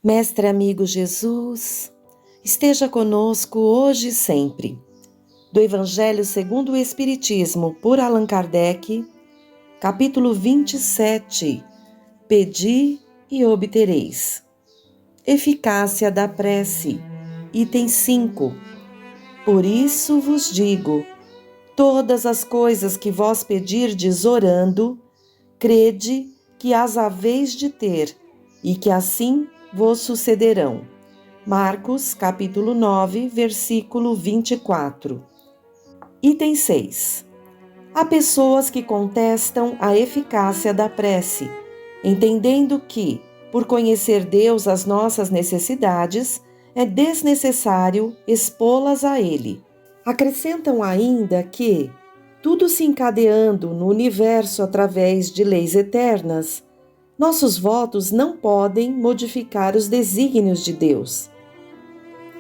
Mestre amigo Jesus, esteja conosco hoje e sempre. Do Evangelho segundo o Espiritismo, por Allan Kardec, capítulo 27, Pedi e obtereis. Eficácia da prece, item 5. Por isso vos digo, todas as coisas que vós pedirdes orando, crede que as haveis de ter, e que assim vos sucederão. Marcos, capítulo 9, versículo 24. Item 6. Há pessoas que contestam a eficácia da prece, entendendo que, por conhecer Deus as nossas necessidades, é desnecessário expô-las a Ele. Acrescentam ainda que, tudo se encadeando no universo através de leis eternas, nossos votos não podem modificar os desígnios de Deus.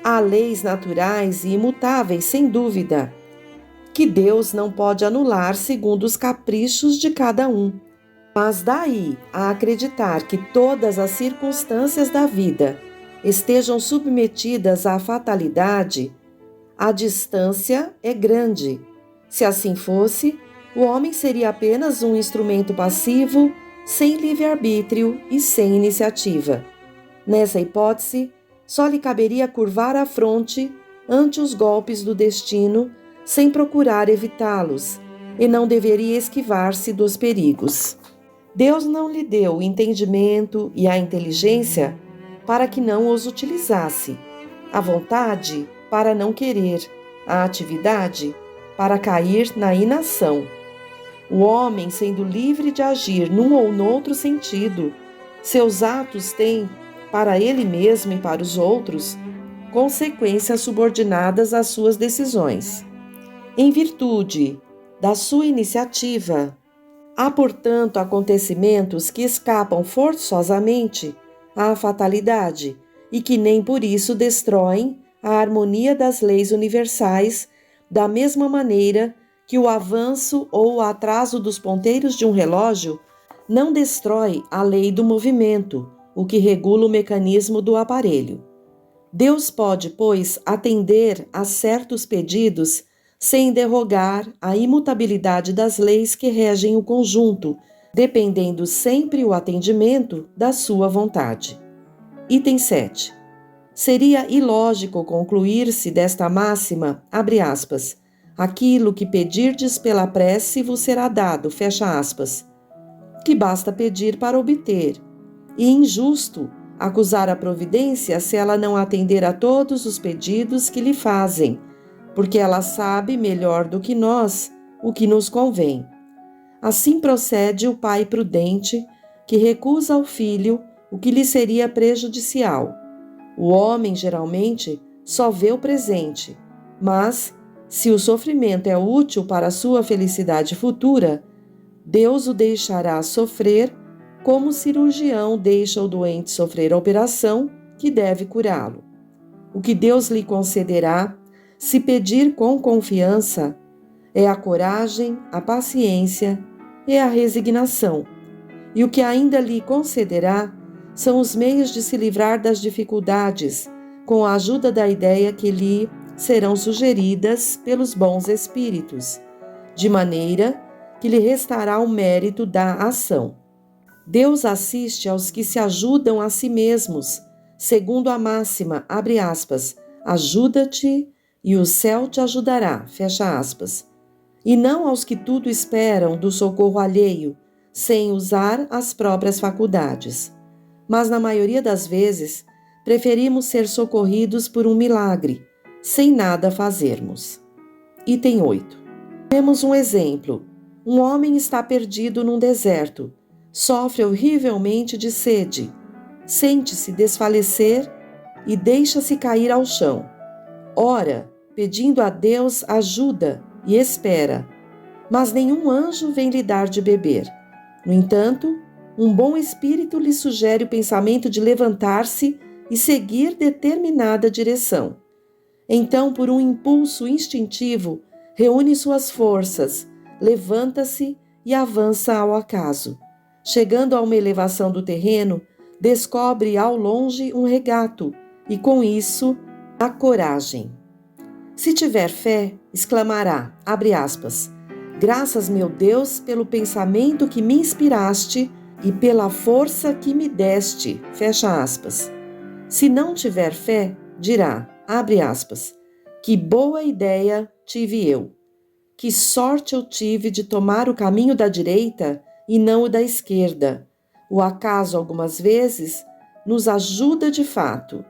Há leis naturais e imutáveis, sem dúvida, que Deus não pode anular segundo os caprichos de cada um. Mas daí a acreditar que todas as circunstâncias da vida estejam submetidas à fatalidade, a distância é grande. Se assim fosse, o homem seria apenas um instrumento passivo, sem livre-arbítrio e sem iniciativa. Nessa hipótese, só lhe caberia curvar a fronte ante os golpes do destino, sem procurar evitá-los, e não deveria esquivar-se dos perigos. Deus não lhe deu o entendimento e a inteligência para que não os utilizasse, a vontade para não querer, a atividade para cair na inação. O homem, sendo livre de agir num ou noutro sentido, seus atos têm, para ele mesmo e para os outros, consequências subordinadas às suas decisões. Em virtude da sua iniciativa, há, portanto, acontecimentos que escapam forçosamente à fatalidade e que nem por isso destroem a harmonia das leis universais, da mesma maneira que o avanço ou o atraso dos ponteiros de um relógio não destrói a lei do movimento, o que regula o mecanismo do aparelho. Deus pode, pois, atender a certos pedidos sem derrogar a imutabilidade das leis que regem o conjunto, dependendo sempre o atendimento da sua vontade. Item 7. Seria ilógico concluir-se desta máxima, abre aspas, aquilo que pedirdes pela prece vos será dado, fecha aspas, que basta pedir para obter, e injusto acusar a providência se ela não atender a todos os pedidos que lhe fazem, porque ela sabe melhor do que nós o que nos convém. Assim procede o pai prudente, que recusa ao filho o que lhe seria prejudicial. O homem, geralmente, só vê o presente, mas, se o sofrimento é útil para a sua felicidade futura, Deus o deixará sofrer como o cirurgião deixa o doente sofrer a operação que deve curá-lo. O que Deus lhe concederá, se pedir com confiança, é a coragem, a paciência e a resignação. E o que ainda lhe concederá são os meios de se livrar das dificuldades, com a ajuda da ideia que lhe serão sugeridas pelos bons espíritos, de maneira que lhe restará o mérito da ação. Deus assiste aos que se ajudam a si mesmos, segundo a máxima, abre aspas, ajuda-te e o céu te ajudará, fecha aspas, e não aos que tudo esperam do socorro alheio, sem usar as próprias faculdades. Mas, na maioria das vezes, preferimos ser socorridos por um milagre, sem nada fazermos. Item 8. Temos um exemplo. Um homem está perdido num deserto, sofre horrivelmente de sede, sente-se desfalecer e deixa-se cair ao chão. Ora, pedindo a Deus ajuda e espera, mas nenhum anjo vem lhe dar de beber. No entanto, um bom espírito lhe sugere o pensamento de levantar-se e seguir determinada direção. Então, por um impulso instintivo, reúne suas forças, levanta-se e avança ao acaso. Chegando a uma elevação do terreno, descobre ao longe um regato e, com isso, a coragem. Se tiver fé, exclamará, abre aspas, graças, meu Deus, pelo pensamento que me inspiraste e pela força que me deste, fecha aspas. Se não tiver fé, dirá, abre aspas, que boa ideia tive eu. Que sorte eu tive de tomar o caminho da direita e não o da esquerda. O acaso, algumas vezes, nos ajuda de fato.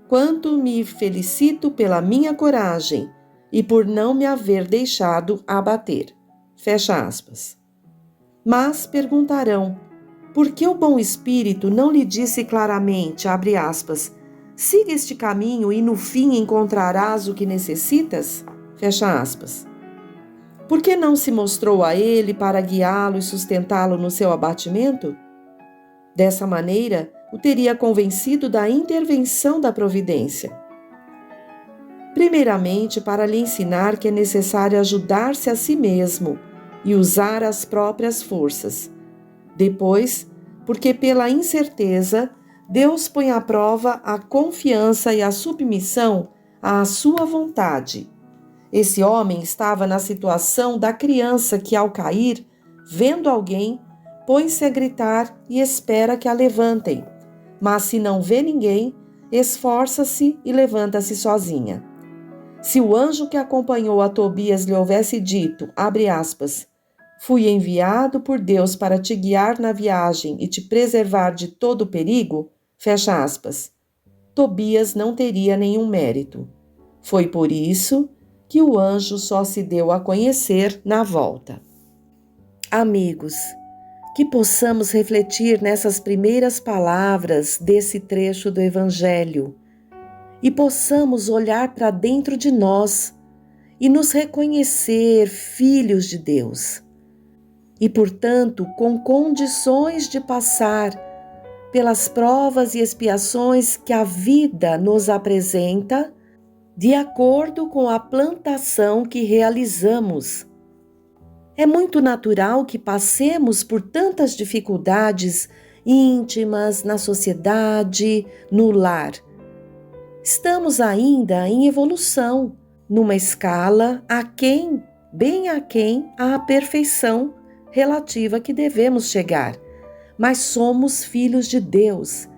Quanto me felicito pela minha coragem e por não me haver deixado abater. Fecha aspas. Mas perguntarão, por que o bom espírito não lhe disse claramente, abre aspas, siga este caminho e no fim encontrarás o que necessitas? Fecha aspas. Por que não se mostrou a ele para guiá-lo e sustentá-lo no seu abatimento? Dessa maneira, o teria convencido da intervenção da providência. Primeiramente, para lhe ensinar que é necessário ajudar-se a si mesmo e usar as próprias forças. Depois, porque pela incerteza, Deus põe à prova a confiança e a submissão à sua vontade. Esse homem estava na situação da criança que, ao cair, vendo alguém, põe-se a gritar e espera que a levantem. Mas se não vê ninguém, esforça-se e levanta-se sozinha. Se o anjo que acompanhou a Tobias lhe houvesse dito, abre aspas, fui enviado por Deus para te guiar na viagem e te preservar de todo perigo, fecha aspas, Tobias não teria nenhum mérito. Foi por isso que o anjo só se deu a conhecer na volta. Amigos, que possamos refletir nessas primeiras palavras desse trecho do Evangelho e possamos olhar para dentro de nós e nos reconhecer filhos de Deus. E, portanto, com condições de passar pelas provas e expiações que a vida nos apresenta, de acordo com a plantação que realizamos. É muito natural que passemos por tantas dificuldades íntimas na sociedade, no lar. Estamos ainda em evolução, numa escala bem aquém à perfeição relativa que devemos chegar. Mas somos filhos de Deus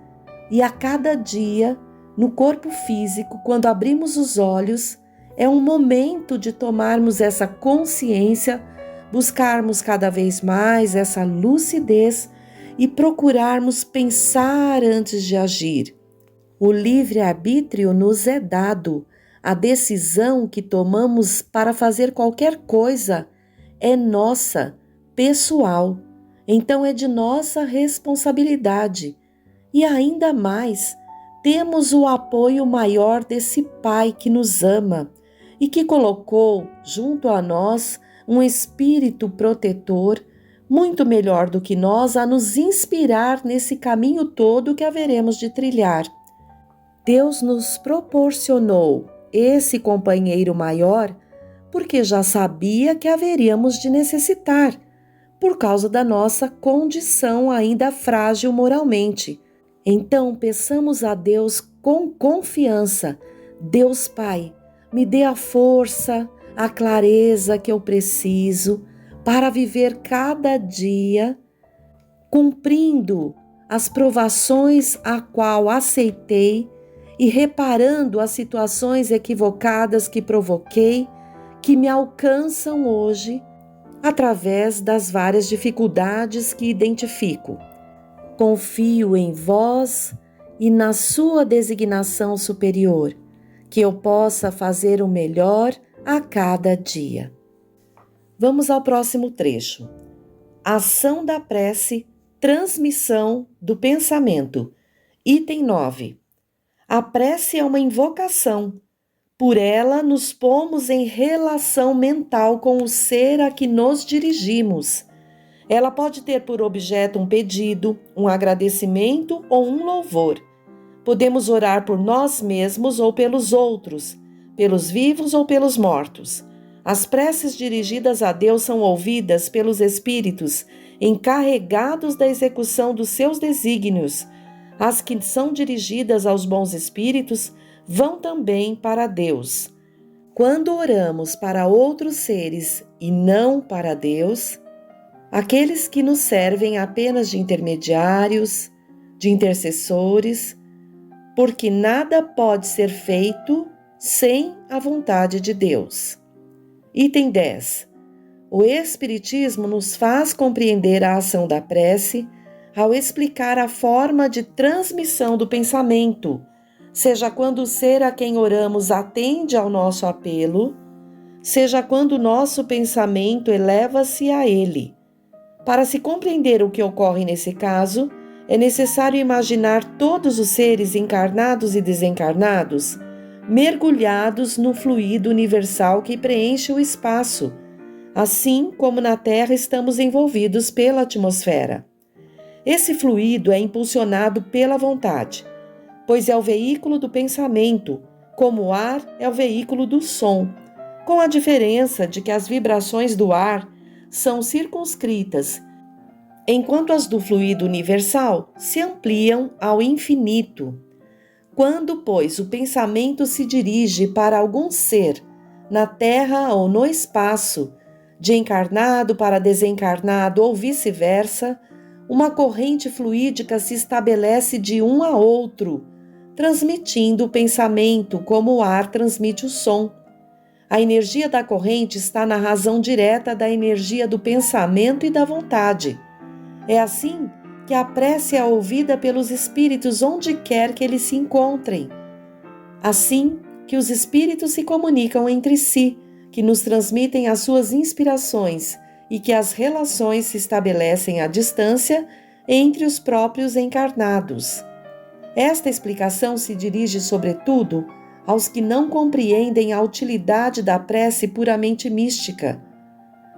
e a cada dia, no corpo físico, quando abrimos os olhos, é um momento de tomarmos essa consciência, buscarmos cada vez mais essa lucidez e procurarmos pensar antes de agir. O livre-arbítrio nos é dado, a decisão que tomamos para fazer qualquer coisa é nossa, pessoal, então é de nossa responsabilidade. E ainda mais, temos o apoio maior desse Pai que nos ama e que colocou junto a nós um espírito protetor muito melhor do que nós a nos inspirar nesse caminho todo que haveremos de trilhar. Deus nos proporcionou esse companheiro maior porque já sabia que haveríamos de necessitar, por causa da nossa condição ainda frágil moralmente. Então, peçamos a Deus com confiança, Deus Pai, me dê a força, a clareza que eu preciso para viver cada dia, cumprindo as provações a qual aceitei e reparando as situações equivocadas que provoquei, que me alcançam hoje, através das várias dificuldades que identifico. Confio em vós e na sua designação superior, que eu possa fazer o melhor a cada dia. Vamos ao próximo trecho. Ação da prece, transmissão do pensamento. Item 9. A prece é uma invocação. Por ela nos pomos em relação mental com o ser a que nos dirigimos. Ela pode ter por objeto um pedido, um agradecimento ou um louvor. Podemos orar por nós mesmos ou pelos outros, pelos vivos ou pelos mortos. As preces dirigidas a Deus são ouvidas pelos espíritos encarregados da execução dos seus desígnios, As que são dirigidas aos bons espíritos vão também para Deus. Quando oramos para outros seres e não para Deus, aqueles que nos servem apenas de intermediários, de intercessores, porque nada pode ser feito sem a vontade de Deus. Item 10. O Espiritismo nos faz compreender a ação da prece ao explicar a forma de transmissão do pensamento, seja quando o ser a quem oramos atende ao nosso apelo, seja quando o nosso pensamento eleva-se a ele. Para se compreender o que ocorre nesse caso, é necessário imaginar todos os seres encarnados e desencarnados mergulhados no fluido universal que preenche o espaço, assim como na Terra estamos envolvidos pela atmosfera. Esse fluido é impulsionado pela vontade, pois é o veículo do pensamento, como o ar é o veículo do som, com a diferença de que as vibrações do ar são circunscritas, enquanto as do fluido universal se ampliam ao infinito. Quando, pois, o pensamento se dirige para algum ser, na Terra ou no espaço, de encarnado para desencarnado ou vice-versa, uma corrente fluídica se estabelece de um a outro, transmitindo o pensamento como o ar transmite o som. A energia da corrente está na razão direta da energia do pensamento e da vontade. É assim que a prece é ouvida pelos espíritos onde quer que eles se encontrem. Assim que os espíritos se comunicam entre si, que nos transmitem as suas inspirações e que as relações se estabelecem à distância entre os próprios encarnados. Esta explicação se dirige, sobretudo, aos que não compreendem a utilidade da prece puramente mística.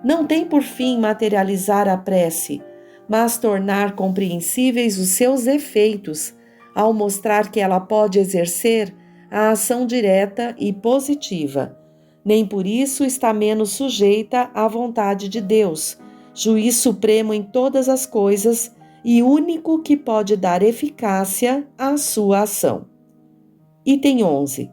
Não tem por fim materializar a prece, mas tornar compreensíveis os seus efeitos, ao mostrar que ela pode exercer a ação direta e positiva. Nem por isso está menos sujeita à vontade de Deus, juiz supremo em todas as coisas e único que pode dar eficácia à sua ação. Item 11.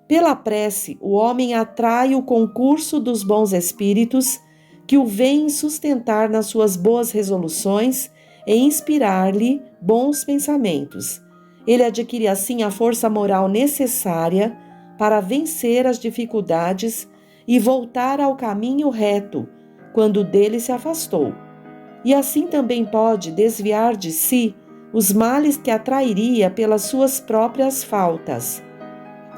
Pela prece, o homem atrai o concurso dos bons espíritos que o vêm sustentar nas suas boas resoluções e inspirar-lhe bons pensamentos. Ele adquire assim a força moral necessária para vencer as dificuldades e voltar ao caminho reto, quando dele se afastou. E assim também pode desviar de si os males que atrairia pelas suas próprias faltas.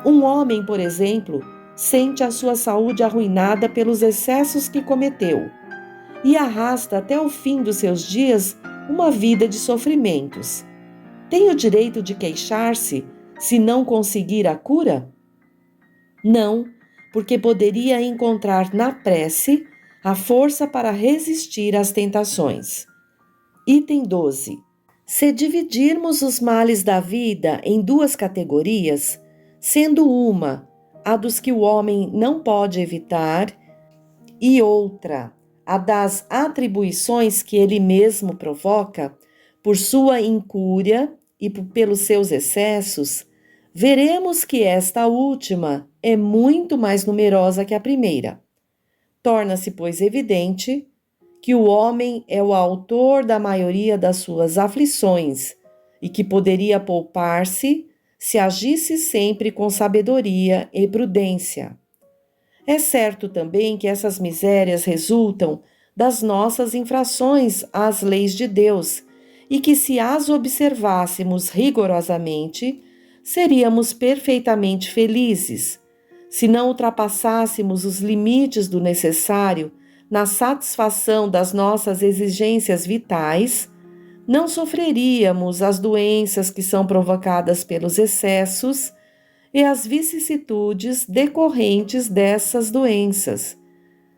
Um homem, por exemplo, sente a sua saúde arruinada pelos excessos que cometeu e arrasta até o fim dos seus dias uma vida de sofrimentos. Tem o direito de queixar-se se não conseguir a cura? Não, porque poderia encontrar na prece a força para resistir às tentações. Item 12. Se dividirmos os males da vida em duas categorias, sendo uma a dos que o homem não pode evitar e outra a das atribuições que ele mesmo provoca por sua incúria e pelos seus excessos, veremos que esta última é muito mais numerosa que a primeira. Torna-se, pois, evidente que o homem é o autor da maioria das suas aflições e que poderia poupar-se se agisse sempre com sabedoria e prudência. É certo também que essas misérias resultam das nossas infrações às leis de Deus e que, se as observássemos rigorosamente, seríamos perfeitamente felizes. Se não ultrapassássemos os limites do necessário na satisfação das nossas exigências vitais, não sofreríamos as doenças que são provocadas pelos excessos e as vicissitudes decorrentes dessas doenças.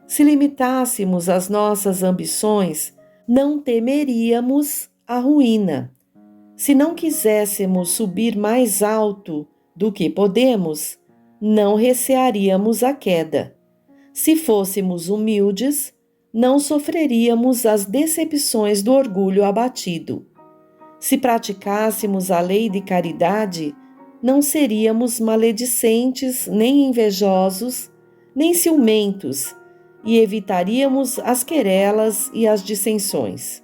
Se limitássemos as nossas ambições, não temeríamos a ruína. Se não quiséssemos subir mais alto do que podemos, não recearíamos a queda. Se fôssemos humildes, não sofreríamos as decepções do orgulho abatido. Se praticássemos a lei de caridade, não seríamos maledicentes, nem invejosos, nem ciumentos, e evitaríamos as querelas e as dissensões.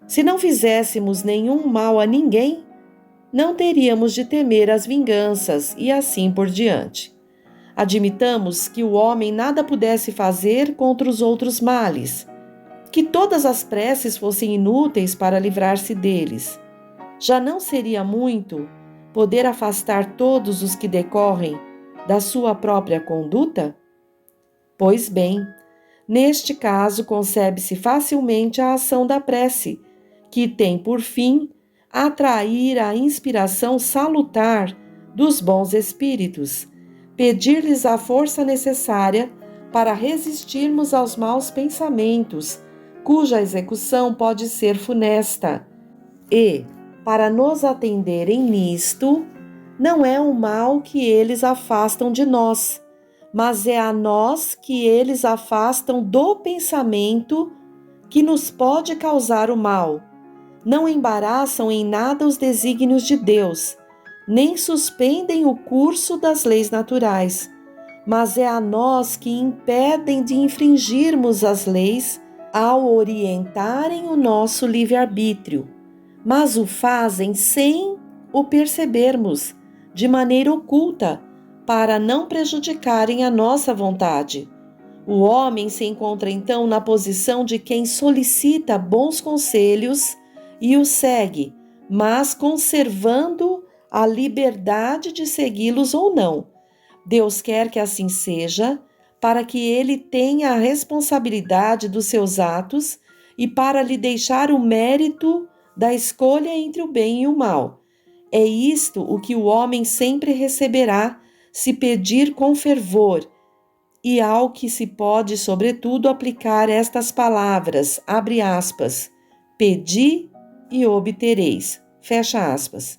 Se não fizéssemos nenhum mal a ninguém, não teríamos de temer as vinganças e assim por diante. Admitamos que o homem nada pudesse fazer contra os outros males, que todas as preces fossem inúteis para livrar-se deles. Já não seria muito poder afastar todos os que decorrem da sua própria conduta? Pois bem, neste caso concebe-se facilmente a ação da prece, que tem por fim atrair a inspiração salutar dos bons espíritos, pedir-lhes a força necessária para resistirmos aos maus pensamentos, cuja execução pode ser funesta. E, para nos atenderem nisto, não é o mal que eles afastam de nós, mas é a nós que eles afastam do pensamento que nos pode causar o mal. Não embaraçam em nada os desígnios de Deus, nem suspendem o curso das leis naturais, mas é a nós que impedem de infringirmos as leis ao orientarem o nosso livre-arbítrio, mas o fazem sem o percebermos, de maneira oculta, para não prejudicarem a nossa vontade. O homem se encontra então na posição de quem solicita bons conselhos e os segue, mas conservando a liberdade de segui-los ou não. Deus quer que assim seja, para que ele tenha a responsabilidade dos seus atos e para lhe deixar o mérito da escolha entre o bem e o mal. É isto o que o homem sempre receberá se pedir com fervor, e ao que se pode, sobretudo, aplicar estas palavras, abre aspas, pedi e obtereis, fecha aspas.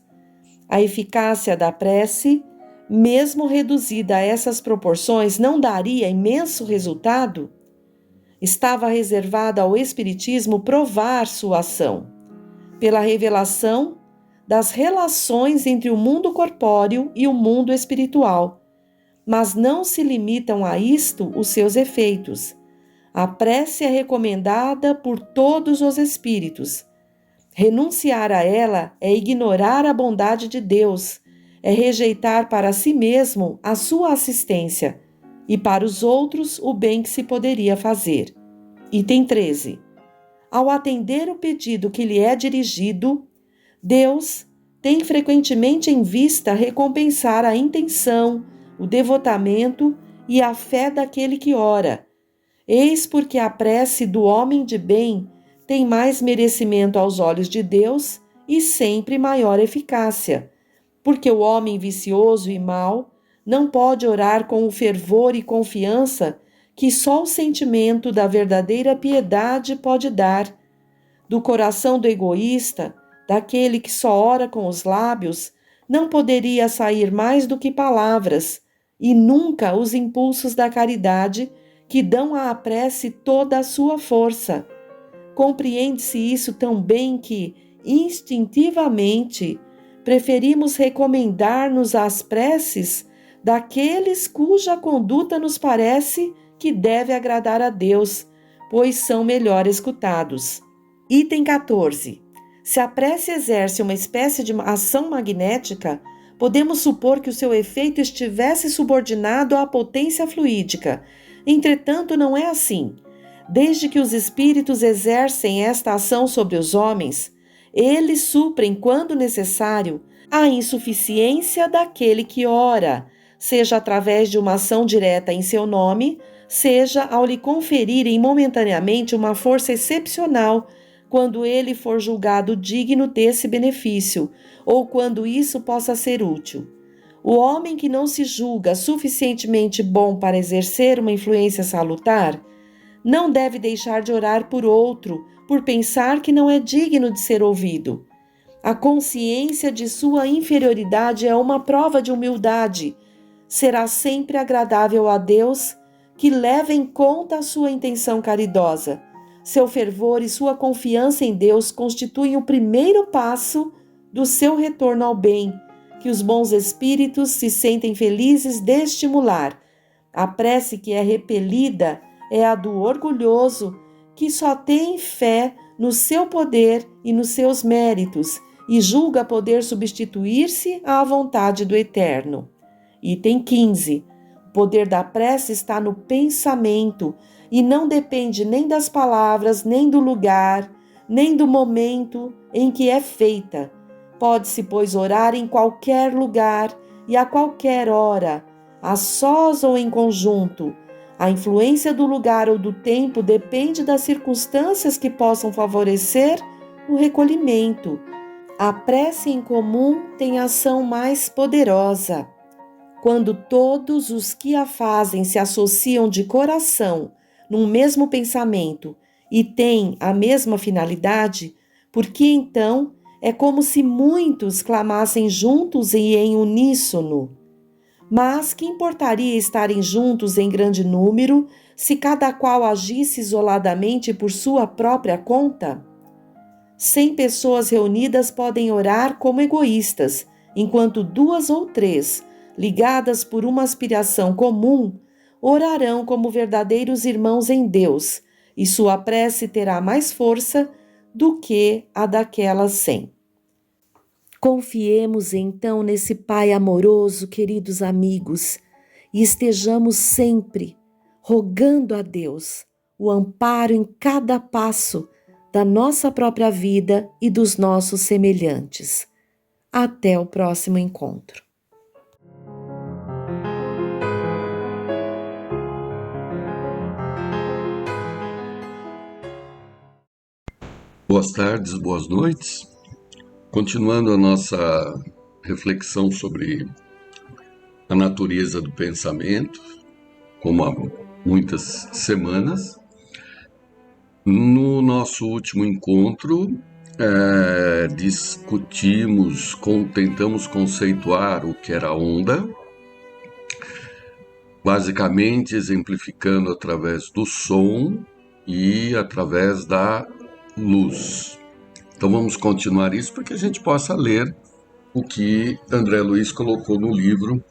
A eficácia da prece, mesmo reduzida a essas proporções, não daria imenso resultado? Estava reservada ao Espiritismo provar sua ação, pela revelação das relações entre o mundo corpóreo e o mundo espiritual, mas não se limitam a isto os seus efeitos. A prece é recomendada por todos os espíritos. Renunciar a ela é ignorar a bondade de Deus, é rejeitar para si mesmo a sua assistência e para os outros o bem que se poderia fazer. Item 13. Ao atender o pedido que lhe é dirigido, Deus tem frequentemente em vista recompensar a intenção, o devotamento e a fé daquele que ora. Eis porque a prece do homem de bem tem mais merecimento aos olhos de Deus e sempre maior eficácia, porque o homem vicioso e mau não pode orar com o fervor e confiança que só o sentimento da verdadeira piedade pode dar. Do coração do egoísta, daquele que só ora com os lábios, não poderia sair mais do que palavras, e nunca os impulsos da caridade que dão à prece toda a sua força. Compreende-se isso tão bem que, instintivamente, preferimos recomendar-nos às preces daqueles cuja conduta nos parece que deve agradar a Deus, pois são melhor escutados. Item 14. Se a prece exerce uma espécie de ação magnética, podemos supor que o seu efeito estivesse subordinado à potência fluídica. Entretanto, não é assim. Desde que os espíritos exercem esta ação sobre os homens, eles suprem, quando necessário, a insuficiência daquele que ora, seja através de uma ação direta em seu nome, seja ao lhe conferirem momentaneamente uma força excepcional, quando ele for julgado digno desse benefício, ou quando isso possa ser útil. O homem que não se julga suficientemente bom para exercer uma influência salutar, não deve deixar de orar por outro, por pensar que não é digno de ser ouvido. A consciência de sua inferioridade é uma prova de humildade. Será sempre agradável a Deus que leva em conta a sua intenção caridosa. Seu fervor e sua confiança em Deus constituem o primeiro passo do seu retorno ao bem, que os bons espíritos se sentem felizes de estimular. A prece que é repelida é a do orgulhoso, que só tem fé no seu poder e nos seus méritos e julga poder substituir-se à vontade do Eterno. Item 15. O poder da prece está no pensamento e não depende nem das palavras, nem do lugar, nem do momento em que é feita. Pode-se, pois, orar em qualquer lugar e a qualquer hora, a sós ou em conjunto. A influência do lugar ou do tempo depende das circunstâncias que possam favorecer o recolhimento. A prece em comum tem ação mais poderosa. Quando todos os que a fazem se associam de coração num mesmo pensamento e têm a mesma finalidade, porque então é como se muitos clamassem juntos e em uníssono. Mas que importaria estarem juntos em grande número se cada qual agisse isoladamente por sua própria conta? 100 pessoas reunidas podem orar como egoístas, enquanto 2 ou 3, ligadas por uma aspiração comum, orarão como verdadeiros irmãos em Deus, e sua prece terá mais força do que a daquelas 100. Confiemos então nesse Pai amoroso, queridos amigos, e estejamos sempre rogando a Deus o amparo em cada passo da nossa própria vida e dos nossos semelhantes. Até o próximo encontro. Boas tardes, boas noites. Continuando a nossa reflexão sobre a natureza do pensamento, como há muitas semanas, no nosso último encontro, tentamos conceituar o que era onda, basicamente exemplificando através do som e através da luz. Então vamos continuar isso para que a gente possa ler o que André Luiz colocou no livro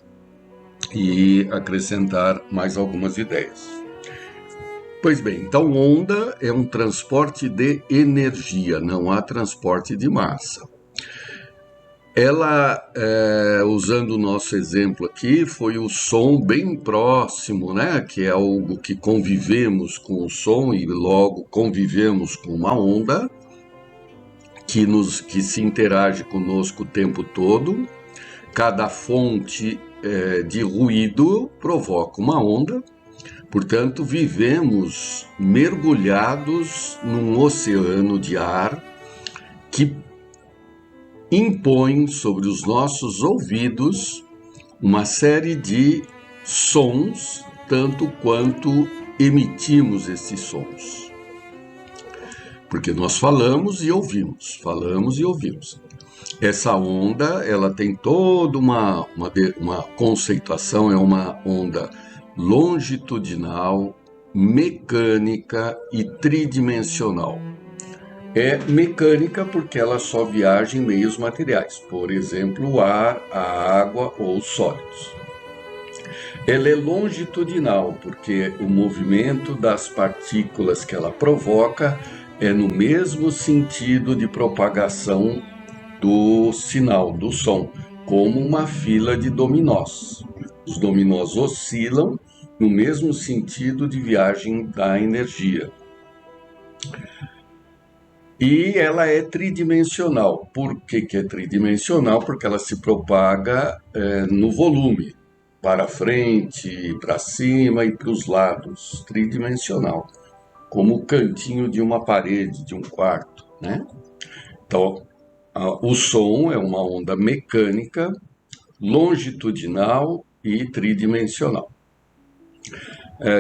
e acrescentar mais algumas ideias. Pois bem, então onda é um transporte de energia, não há transporte de massa. Ela, usando o nosso exemplo aqui, foi o som bem próximo, né? Que é algo que convivemos com o som e logo convivemos com uma onda, que se interage conosco o tempo todo. Cada fonte de ruído provoca uma onda, portanto, vivemos mergulhados num oceano de ar que impõe sobre os nossos ouvidos uma série de sons, tanto quanto emitimos esses sons. Porque nós falamos e ouvimos. Essa onda, ela tem toda uma conceituação, é uma onda longitudinal, mecânica e tridimensional. É mecânica porque ela só viaja em meios materiais, por exemplo, o ar, a água ou os sólidos. Ela é longitudinal porque o movimento das partículas que ela provoca é no mesmo sentido de propagação do sinal, do som, como uma fila de dominós. Os dominós oscilam no mesmo sentido de viagem da energia. E ela é tridimensional. Por que é tridimensional? Porque ela se propaga no volume, para frente, para cima e para os lados. Tridimensional, como o cantinho de uma parede, de um quarto, né? Então, o som é uma onda mecânica, longitudinal e tridimensional.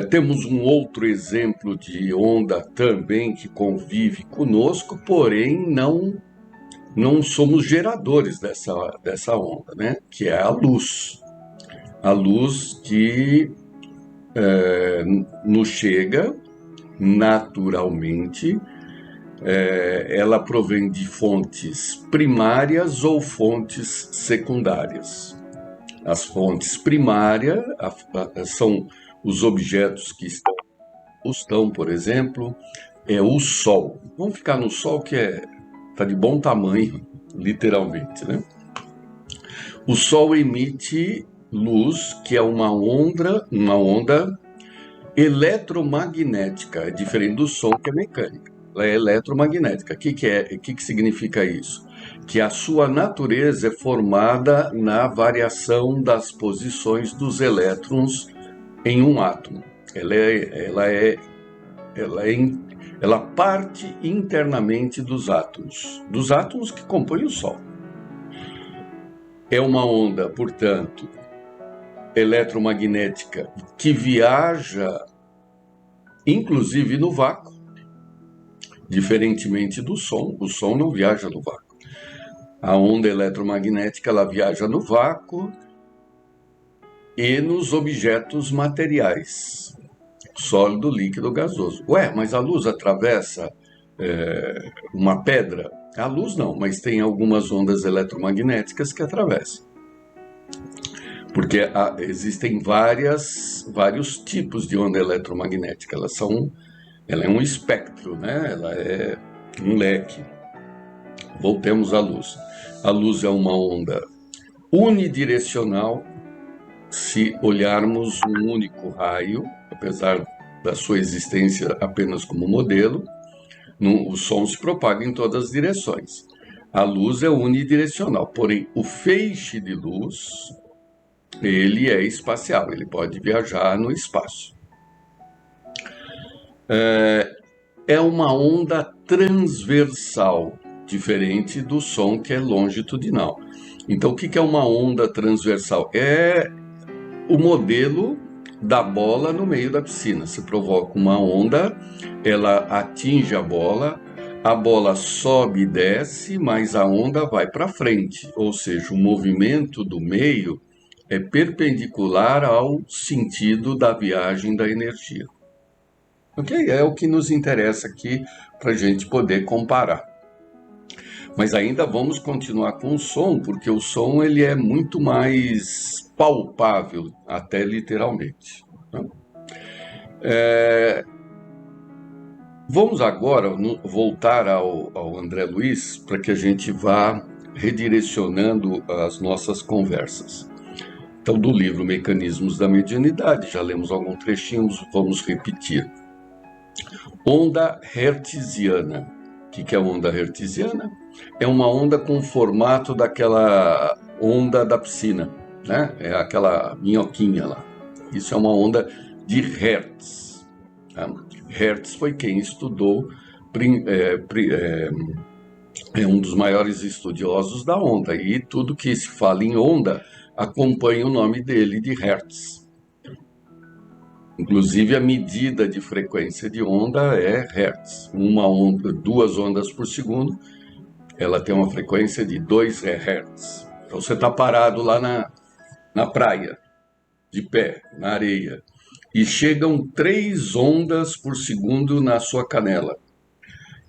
Temos um outro exemplo de onda também que convive conosco, porém não somos geradores dessa onda, né? Que é a luz. A luz que nos chega naturalmente ela provém de fontes primárias ou fontes secundárias. As fontes primárias são os objetos que estão, por exemplo, é o Sol. Vamos ficar no Sol, que está de bom tamanho, literalmente, né? O Sol emite luz, que é uma onda eletromagnética, é diferente do som, que é mecânica. Ela é eletromagnética. O que significa isso? Que a sua natureza é formada na variação das posições dos elétrons em um átomo. Ela parte internamente dos átomos que compõem o Sol. É uma onda, portanto, eletromagnética que viaja, inclusive no vácuo, diferentemente do som. O som não viaja no vácuo. A onda eletromagnética, ela viaja no vácuo e nos objetos materiais, sólido, líquido, gasoso. Mas a luz atravessa uma pedra? A luz não, mas tem algumas ondas eletromagnéticas que atravessam. Porque existem vários tipos de onda eletromagnética. Ela é um espectro, né? Ela é um leque. Voltemos à luz. A luz é uma onda unidirecional. Se olharmos um único raio, apesar da sua existência apenas como modelo, o som se propaga em todas as direções. A luz é unidirecional, porém o feixe de luz, ele é espacial, ele pode viajar no espaço. É uma onda transversal, diferente do som, que é longitudinal. Então, o que é uma onda transversal? É o modelo da bola no meio da piscina. Você provoca uma onda, ela atinge a bola sobe e desce, mas a onda vai para frente. Ou seja, o movimento do meio é perpendicular ao sentido da viagem da energia. Ok? É o que nos interessa aqui para a gente poder comparar. Mas ainda vamos continuar com o som, porque o som ele é muito mais palpável, até literalmente. Vamos agora voltar ao André Luiz, para que a gente vá redirecionando as nossas conversas. Então, do livro Mecanismos da Mediunidade, já lemos alguns trechinhos, vamos repetir. Onda hertziana. O que é a onda hertziana? É uma onda com o formato daquela onda da piscina, né? É aquela minhoquinha lá. Isso é uma onda de Hertz. Tá? Hertz foi quem estudou, é um dos maiores estudiosos da onda, e tudo que se fala em onda acompanha o nome dele de Hertz. Inclusive a medida de frequência de onda é Hertz. Duas ondas por segundo, ela tem uma frequência de 2 Hz. Então você está parado lá na praia, de pé, na areia, e chegam 3 ondas por segundo na sua canela.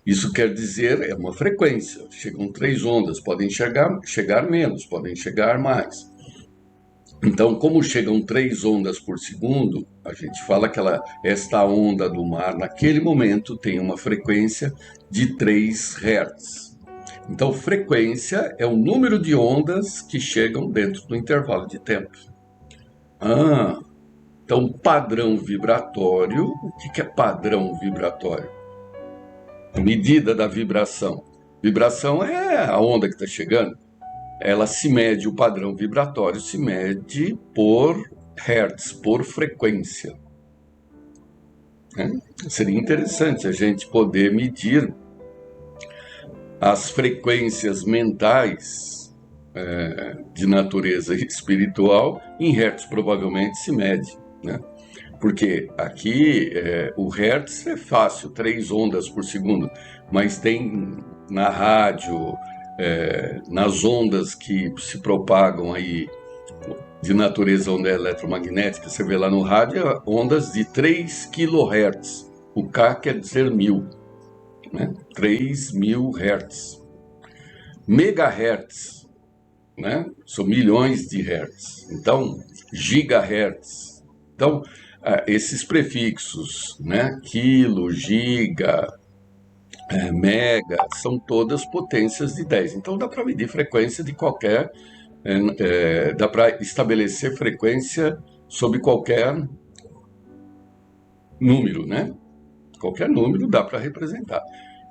Isso quer dizer, é uma frequência, chegam 3 ondas, podem chegar menos, podem chegar mais. Então, como chegam 3 ondas por segundo, a gente fala que esta onda do mar, naquele momento, tem uma frequência de 3 Hz. Então, frequência é o número de ondas que chegam dentro do intervalo de tempo. Então, padrão vibratório. O que é padrão vibratório? A medida da vibração. Vibração é a onda que está chegando. Ela se mede, o padrão vibratório se mede por Hertz, por frequência. Seria interessante a gente poder medir as frequências mentais de natureza espiritual em Hertz, provavelmente se mede, né? Porque aqui o Hertz é fácil, 3 ondas por segundo, mas tem na rádio, nas ondas que se propagam aí de natureza onda eletromagnética, você vê lá no rádio ondas de 3 kHz, o K quer dizer 1000. né? 3.000 Hz. Megahertz, né? São milhões de hertz. Então, gigahertz. Então, esses prefixos, né? Quilo, giga, mega, são todas potências de 10. Então, dá para medir frequência de qualquer... dá para estabelecer frequência sobre qualquer número, né? Qualquer número dá para representar.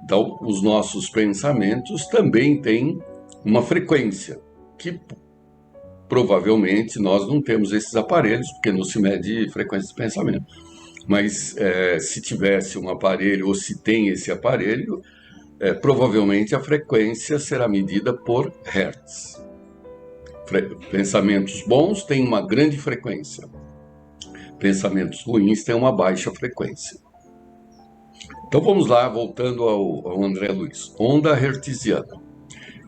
Então, os nossos pensamentos também têm uma frequência, que provavelmente nós não temos esses aparelhos, porque não se mede frequência de pensamento. Mas se tivesse um aparelho, ou se tem esse aparelho, provavelmente a frequência será medida por hertz. Pensamentos bons têm uma grande frequência. Pensamentos ruins têm uma baixa frequência. Então vamos lá, voltando ao André Luiz. Onda hertziana.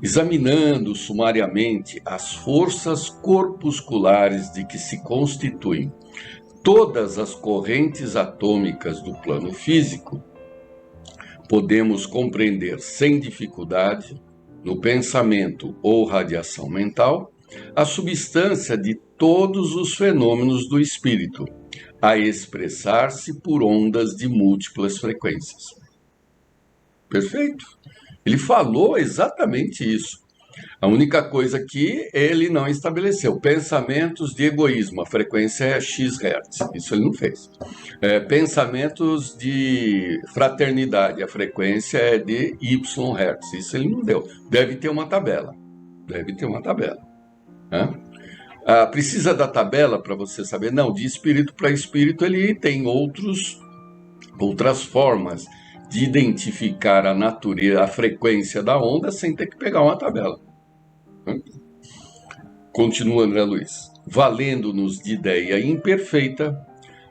Examinando sumariamente as forças corpusculares de que se constituem todas as correntes atômicas do plano físico, podemos compreender sem dificuldade, no pensamento ou radiação mental, a substância de todos os fenômenos do espírito, a expressar-se por ondas de múltiplas frequências. Perfeito. Ele falou exatamente isso. A única coisa que ele não estabeleceu, pensamentos de egoísmo, a frequência é X Hz, isso ele não fez. Pensamentos de fraternidade, a frequência é de Y Hz, isso ele não deu. Deve ter uma tabela. Precisa da tabela para você saber? Não, de espírito para espírito ele tem outras formas de identificar a natureza, a frequência da onda sem ter que pegar uma tabela. Continua André Luiz. Valendo-nos de ideia imperfeita,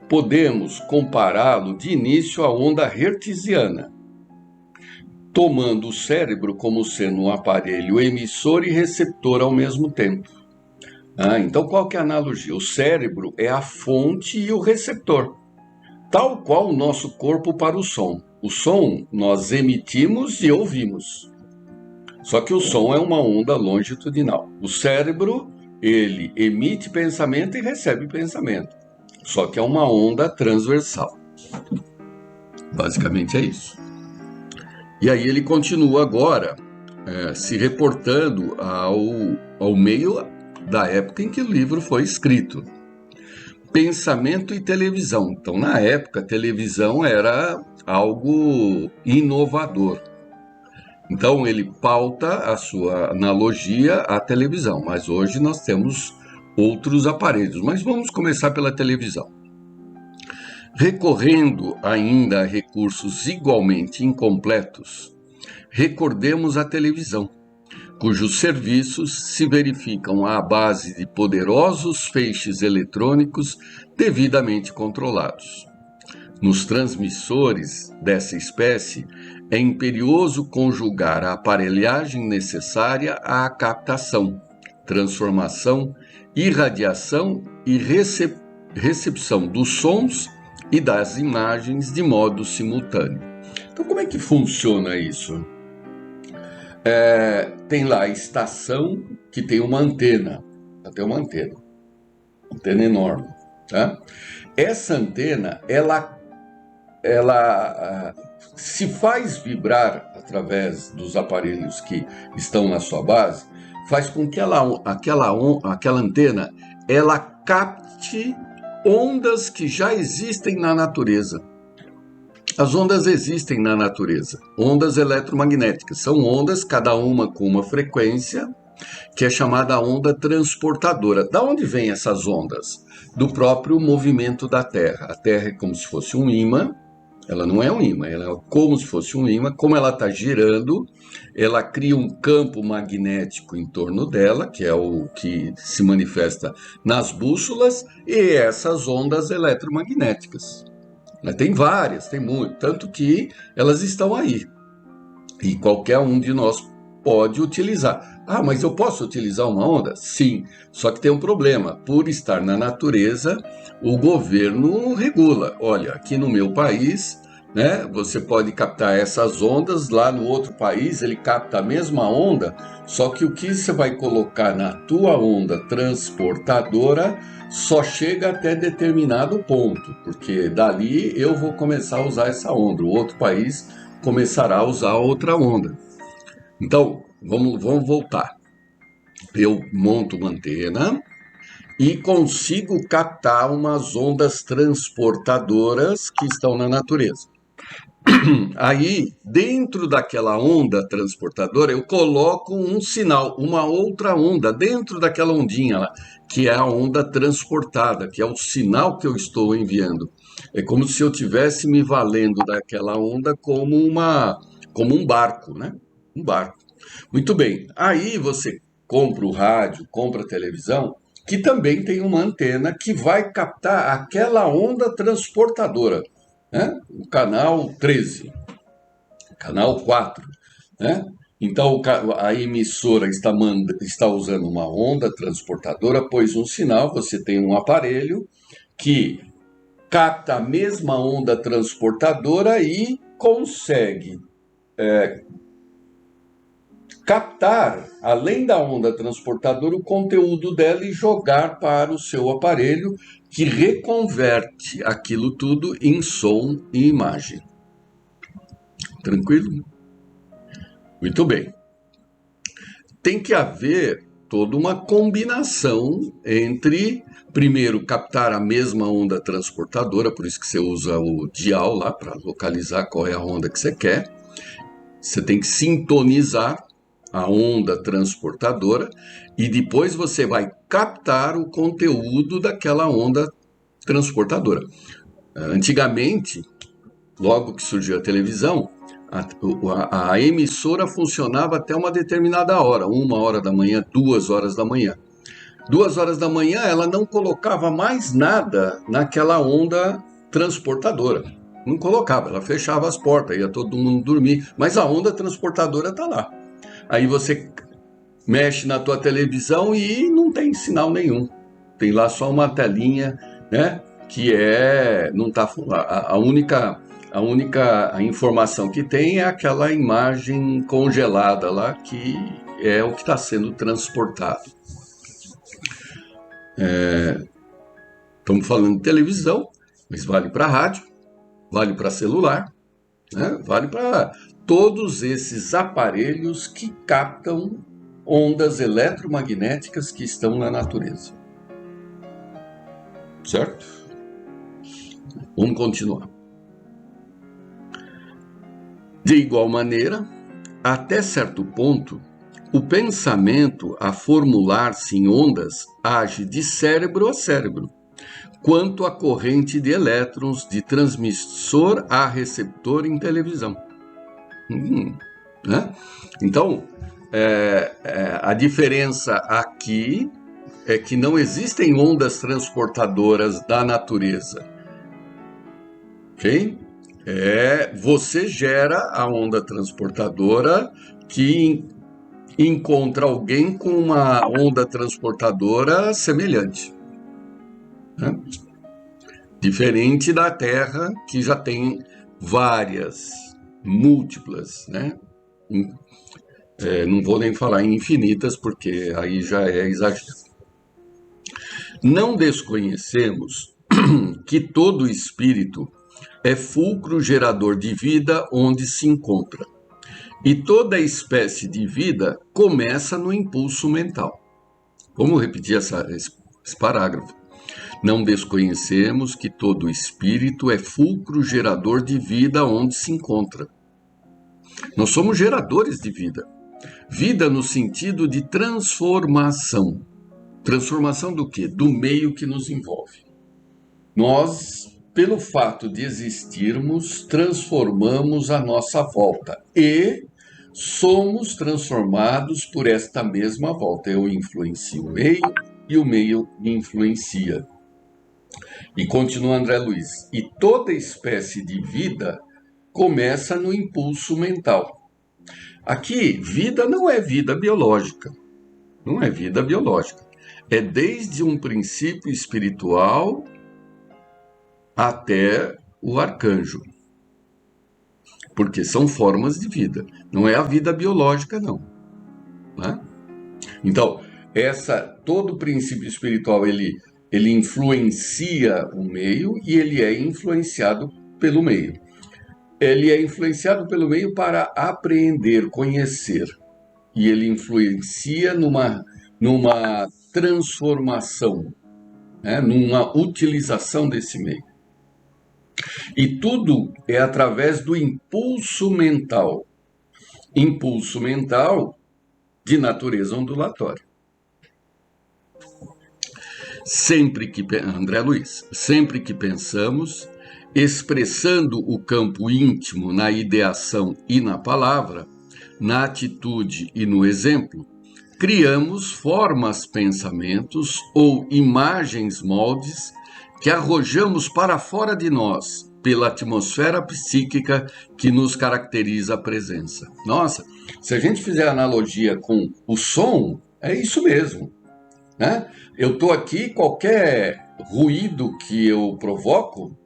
podemos compará-lo de início à onda hertziana, tomando o cérebro como sendo um aparelho emissor e receptor ao mesmo tempo. Então qual que é a analogia? O cérebro é a fonte e o receptor, tal qual o nosso corpo para o som. O som nós emitimos e ouvimos. Só que o som é uma onda longitudinal. O cérebro, ele emite pensamento e recebe pensamento. Só que é uma onda transversal. Basicamente é isso. E aí ele continua agora se reportando ao meio da época em que o livro foi escrito. Pensamento e televisão. Então, na época, a televisão era algo inovador. Então, ele pauta a sua analogia à televisão, mas hoje nós temos outros aparelhos. Mas vamos começar pela televisão. Recorrendo ainda a recursos igualmente incompletos, recordemos a televisão, cujos serviços se verificam à base de poderosos feixes eletrônicos devidamente controlados. Nos transmissores dessa espécie, é imperioso conjugar a aparelhagem necessária à captação, transformação, irradiação e recepção dos sons e das imagens de modo simultâneo. Então, como é que funciona isso? Tem lá a estação que tem uma antena, antena enorme, tá? Essa antena, ela se faz vibrar através dos aparelhos que estão na sua base, faz com que aquela antena, ela capte ondas que já existem na natureza. As ondas existem na natureza, ondas eletromagnéticas, são ondas, cada uma com uma frequência, que é chamada onda transportadora. Da onde vêm essas ondas? Do próprio movimento da Terra. A Terra é como se fosse um ímã, ela não é um ímã, ela é como se fosse um ímã, como ela está girando, ela cria um campo magnético em torno dela, que é o que se manifesta nas bússolas, e essas ondas eletromagnéticas. Tem várias, tem muito, tanto que elas estão aí. E qualquer um de nós pode utilizar. Mas eu posso utilizar uma onda? Sim, só que tem um problema. Por estar na natureza, o governo regula. Olha, aqui no meu país, né? Você pode captar essas ondas, lá no outro país ele capta a mesma onda, só que o que você vai colocar na tua onda transportadora só chega até determinado ponto, porque dali eu vou começar a usar essa onda, o outro país começará a usar outra onda. Então, vamos voltar. Eu monto uma antena e consigo captar umas ondas transportadoras que estão na natureza. Aí, dentro daquela onda transportadora, eu coloco um sinal, uma outra onda, dentro daquela ondinha lá, que é a onda transportada, que é o sinal que eu estou enviando. É como se eu estivesse me valendo daquela onda como um barco, né? Um barco. Muito bem. Aí você compra o rádio, compra a televisão, que também tem uma antena que vai captar aquela onda transportadora, né? O canal 13, canal 4, né? Então a emissora está usando uma onda transportadora, pôs um sinal, você tem um aparelho que capta a mesma onda transportadora e consegue captar, além da onda transportadora, o conteúdo dela e jogar para o seu aparelho, que reconverte aquilo tudo em som e imagem. Tranquilo? Muito bem. Tem que haver toda uma combinação entre, primeiro, captar a mesma onda transportadora, por isso que você usa o dial lá para localizar qual é a onda que você quer. Você tem que sintonizar a onda transportadora e depois você vai captar o conteúdo daquela onda transportadora. Antigamente, logo que surgiu a televisão, a emissora funcionava até uma determinada hora, 1 hora da manhã, 2 horas da manhã. 2 horas da manhã ela não colocava mais nada naquela onda transportadora. Não colocava, ela fechava as portas, ia todo mundo dormir, mas a onda transportadora está lá. Aí você mexe na tua televisão e não tem sinal nenhum. Tem lá só uma telinha, né? Que não tá a única informação que tem é aquela imagem congelada lá, que é o que está sendo transportado. Estamos falando de televisão, mas vale para rádio, vale para celular, né? Vale para todos esses aparelhos que captam ondas eletromagnéticas que estão na natureza. Certo? Vamos continuar. De igual maneira, até certo ponto, o pensamento a formular-se em ondas age de cérebro a cérebro, quanto a corrente de elétrons de transmissor a receptor em televisão. Né? Então, a diferença aqui é que não existem ondas transportadoras da natureza. Ok? Você gera a onda transportadora que encontra alguém com uma onda transportadora semelhante. Né? Diferente da Terra, que já tem várias, múltiplas, né? Não vou nem falar em infinitas, porque aí já é exagero. Não desconhecemos que todo espírito é fulcro gerador de vida onde se encontra. E toda espécie de vida começa no impulso mental. Vamos repetir esse parágrafo. Não desconhecemos que todo espírito é fulcro gerador de vida onde se encontra. Nós somos geradores de vida. Vida no sentido de transformação. Transformação do quê? Do meio que nos envolve. Nós, pelo fato de existirmos, transformamos a nossa volta e somos transformados por esta mesma volta. Eu influencio o meio e o meio me influencia. E continua André Luiz. E toda espécie de vida começa no impulso mental. Aqui, vida não é vida biológica. Não é vida biológica. É desde um princípio espiritual até o arcanjo. porque são formas de vida, não é a vida biológica, não, né? Então, todo princípio espiritual, ele influencia o meio e ele é influenciado pelo meio. Ele é influenciado pelo meio para apreender, conhecer, e ele influencia numa transformação, né? Numa utilização desse meio. E tudo é através do impulso mental de natureza ondulatória. André Luiz, sempre que pensamos, expressando o campo íntimo na ideação e na palavra, na atitude e no exemplo, criamos formas, pensamentos ou imagens moldes que arrojamos para fora de nós pela atmosfera psíquica que nos caracteriza a presença. Nossa, se a gente fizer analogia com o som, é isso mesmo, né? Eu estou aqui, qualquer ruído que eu provoco,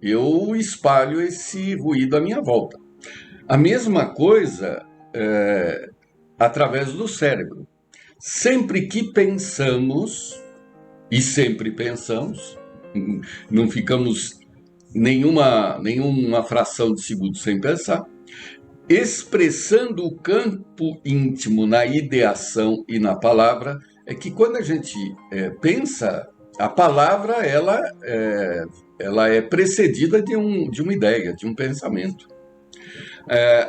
eu espalho esse ruído à minha volta. A mesma coisa através do cérebro. Sempre que pensamos, e sempre pensamos, não ficamos nenhuma fração de segundo sem pensar, expressando o campo íntimo na ideação e na palavra, é que quando a gente pensa, a palavra ela é precedida de uma ideia, de um pensamento.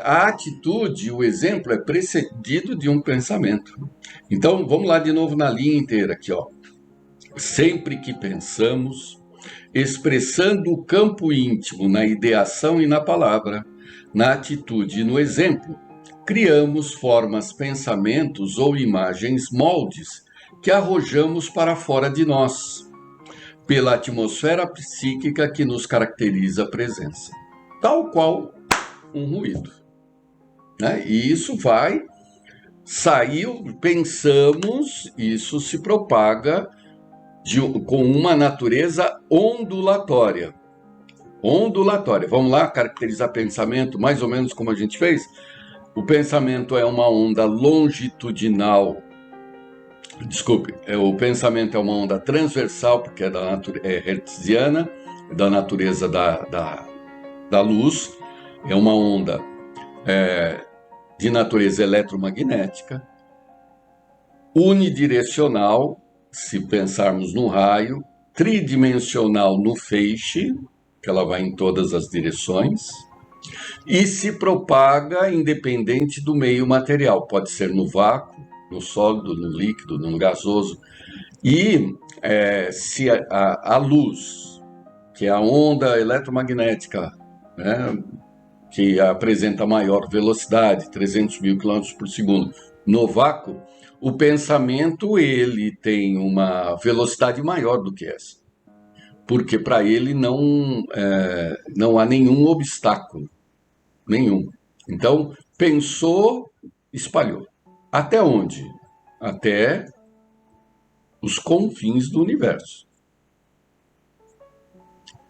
A atitude, o exemplo, é precedido de um pensamento. Então, vamos lá de novo na linha inteira aqui, ó. Sempre que pensamos, expressando o campo íntimo na ideação e na palavra, na atitude e no exemplo, criamos formas, pensamentos ou imagens moldes que arrojamos para fora de nós, pela atmosfera psíquica que nos caracteriza a presença, tal qual um ruído, né? E isso saiu, pensamos, isso se propaga com uma natureza ondulatória. Vamos lá caracterizar pensamento, mais ou menos como a gente fez? O pensamento é uma onda longitudinal. Desculpe, o pensamento é uma onda transversal, porque é hertziana, da natureza da luz. É uma onda de natureza eletromagnética, unidirecional, se pensarmos no raio, tridimensional no feixe, que ela vai em todas as direções, e se propaga independente do meio material, pode ser no vácuo, no sólido, no líquido, no gasoso. E se a luz, que é a onda eletromagnética, né, que apresenta maior velocidade, 300 mil km por segundo, no vácuo, o pensamento ele tem uma velocidade maior do que essa, porque para ele não há nenhum obstáculo, nenhum. Então, pensou, espalhou. Até onde? Até os confins do universo.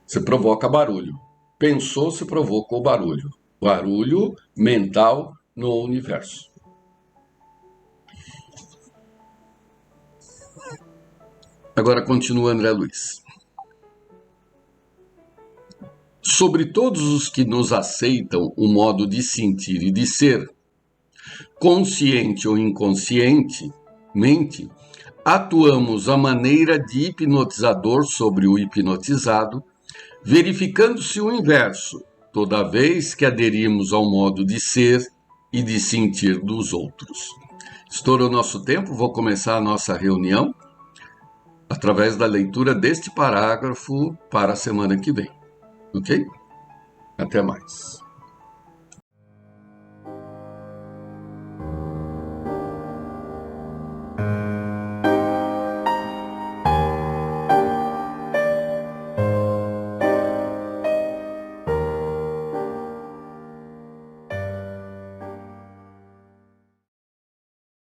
Você provoca barulho. Pensou, se provocou barulho. Barulho mental no universo. Agora continua André Luiz. Sobre todos os que nos aceitam o modo de sentir e de ser, consciente ou inconscientemente, atuamos a maneira de hipnotizador sobre o hipnotizado, verificando-se o inverso, toda vez que aderimos ao modo de ser e de sentir dos outros. Estourou nosso tempo, vou começar a nossa reunião através da leitura deste parágrafo para a semana que vem. Ok? Até mais.